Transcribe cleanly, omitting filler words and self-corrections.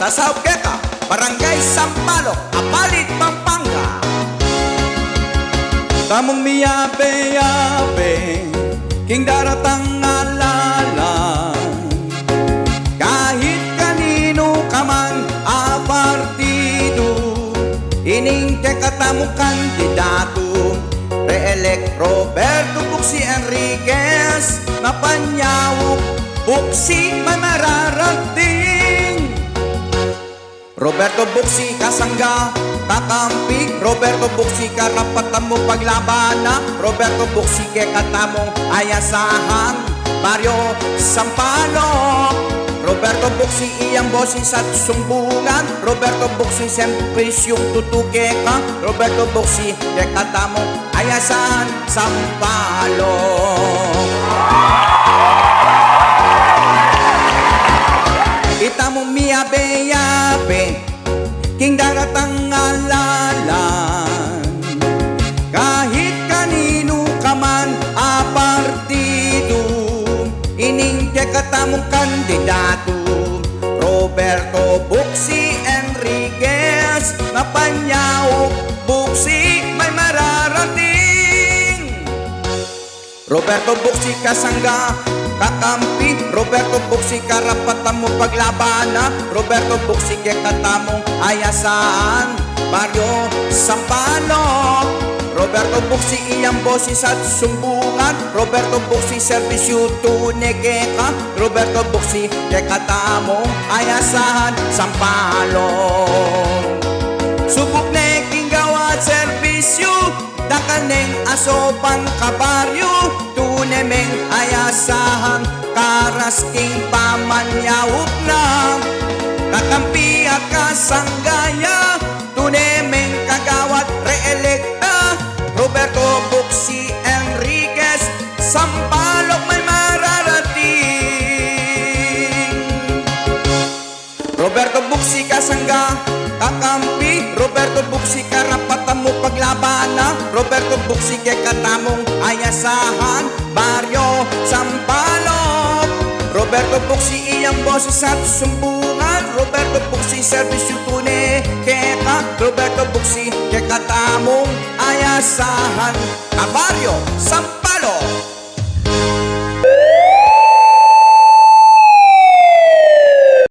Tasaw Keka, Barangay Sampaloc, Apalit, Pampanga. Tamong miyabe-yabe, king daratang alala. Kahit kanino ka man apartido, ining tekatamong kandidato. Re-elect Roberto Buksi Enriquez, napanyawok, Buksi may mararating. Roberto Buksi kasangga, kakampi. Roberto Buksi karapatan mo paglabana. Roberto Buksi kekatamong ayasahan, Baryo Sampaloc. Roberto Buksi iyang bosis at sumbungan. Roberto Buksi siyempre yung tutuke ka. Roberto Buksi kekatamong ayasahan, Sampaloc. Itamo miyabe-yabe, king daratang alalan. Kahit kanino ka man apartido, ining katamong kandidato. Roberto Buksi Enriquez, napanyawok, Buksi may mararating. Roberto Buksi kasangga, kakampi. Roberto Buksi karapatan mo paglabana. Roberto Buksi kekatamong ayasahan, Baryo Sampaloc. Roberto Buksi iyang bosis at sumbungan. Roberto Buksi serbisyo tunekeka. Roberto Buksi kekatamong ayasahan, Sampaloc. Subok neking gawat serbisyo, dakaneng asopan kabaryo. Tunemeng ayasahan, karasking pamanyawok na. Kakampi at kasanggaya, tunemeng kagawat re-electa. Roberto Buksi Enriquez, Sampaloc may mararating. Roberto Buksi kasangga, kakampi. Roberto Buksi karapatan mo paglabana. Roberto Buksi kekatamong ayasahan, Baryo Sampaloc. Roberto Buksi iyang boses at sumbungan. Roberto Buksi serbisyo tune keka. Roberto Buksi kekatamong ayasahan, Baryo Sampaloc.